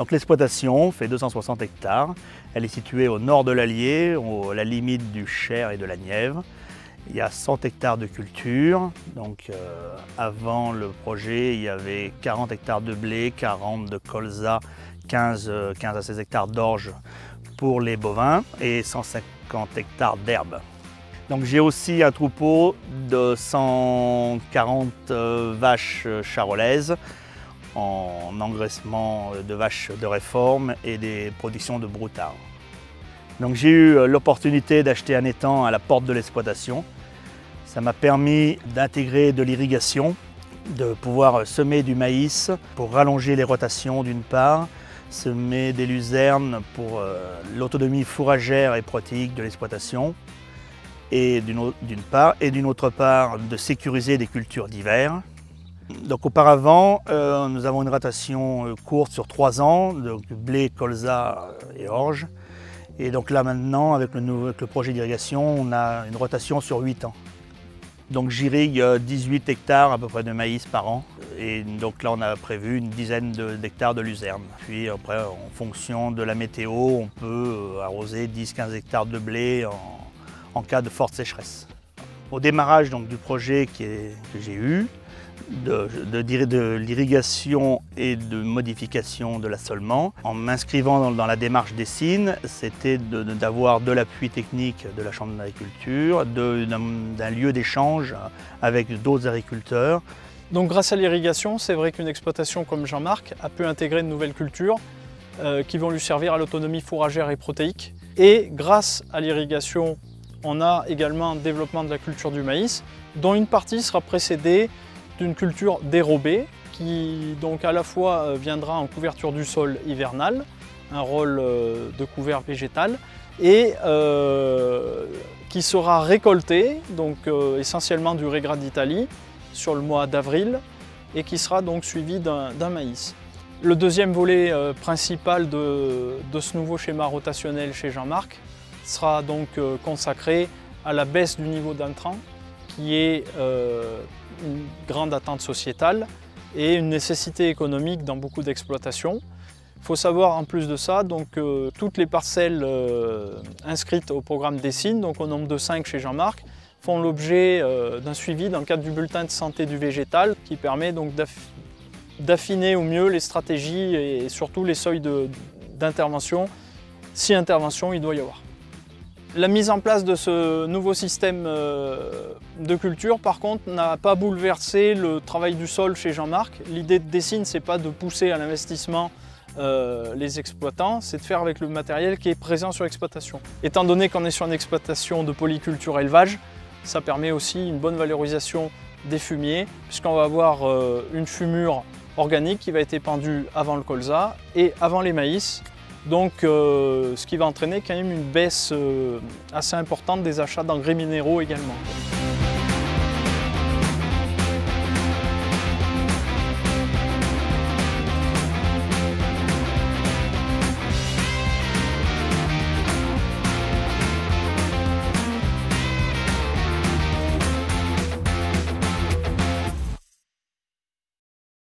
Donc l'exploitation fait 260 hectares. Elle est située au nord de l'Allier, à la limite du Cher et de la Nièvre. Il y a 100 hectares de culture. Donc avant le projet, il y avait 40 hectares de blé, 40 de colza, 15 à 16 hectares d'orge pour les bovins et 150 hectares d'herbe. Donc j'ai aussi un troupeau de 140 vaches charolaises en engraissement de vaches de réforme et des productions de broutards. Donc j'ai eu l'opportunité d'acheter un étang à la porte de l'exploitation. Ça m'a permis d'intégrer de l'irrigation, de pouvoir semer du maïs pour rallonger les rotations d'une part, semer des luzernes pour l'autonomie fourragère et protéique de l'exploitation et d'une part, et d'une autre part de sécuriser des cultures d'hiver. Donc auparavant, nous avons une rotation courte sur 3 ans, donc blé, colza et orge. Et donc là maintenant, avec le projet d'irrigation, on a une rotation sur 8 ans. Donc j'irrigue 18 hectares à peu près de maïs par an. Et donc là on a prévu une dizaine d'hectares de luzerne. Puis après, en fonction de la météo, on peut arroser 10-15 hectares de blé en cas de forte sécheresse. Au démarrage donc, du projet que j'ai eu, de l'irrigation et de modification de l'assolement. En m'inscrivant dans la démarche Dessine, c'était d'avoir de l'appui technique de la Chambre d'agriculture, d'un lieu d'échange avec d'autres agriculteurs. Donc grâce à l'irrigation, c'est vrai qu'une exploitation comme Jean-Marc a pu intégrer de nouvelles cultures qui vont lui servir à l'autonomie fourragère et protéique. Et grâce à l'irrigation, on a également un développement de la culture du maïs, dont une partie sera précédée d'une culture dérobée qui donc à la fois viendra en couverture du sol hivernal, un rôle de couvert végétal, et qui sera récoltée, donc essentiellement du Régrat d'Italie, sur le mois d'avril, et qui sera donc suivi d'un maïs. Le deuxième volet principal de ce nouveau schéma rotationnel chez Jean-Marc sera donc consacré à la baisse du niveau d'intrants, qui est une grande attente sociétale et une nécessité économique dans beaucoup d'exploitations. Il faut savoir en plus de ça donc, toutes les parcelles inscrites au programme Dessine, donc au nombre de 5 chez Jean-Marc, font l'objet d'un suivi dans le cadre du bulletin de santé du végétal qui permet donc d'affiner au mieux les stratégies et surtout les seuils d'intervention, si intervention il doit y avoir. La mise en place de ce nouveau système de culture, par contre, n'a pas bouleversé le travail du sol chez Jean-Marc. L'idée de Dessine, c'est pas de pousser à l'investissement les exploitants, c'est de faire avec le matériel qui est présent sur l'exploitation. Étant donné qu'on est sur une exploitation de polyculture élevage, ça permet aussi une bonne valorisation des fumiers, puisqu'on va avoir une fumure organique qui va être épandue avant le colza et avant les maïs. Donc ce qui va entraîner quand même une baisse assez importante des achats d'engrais minéraux également.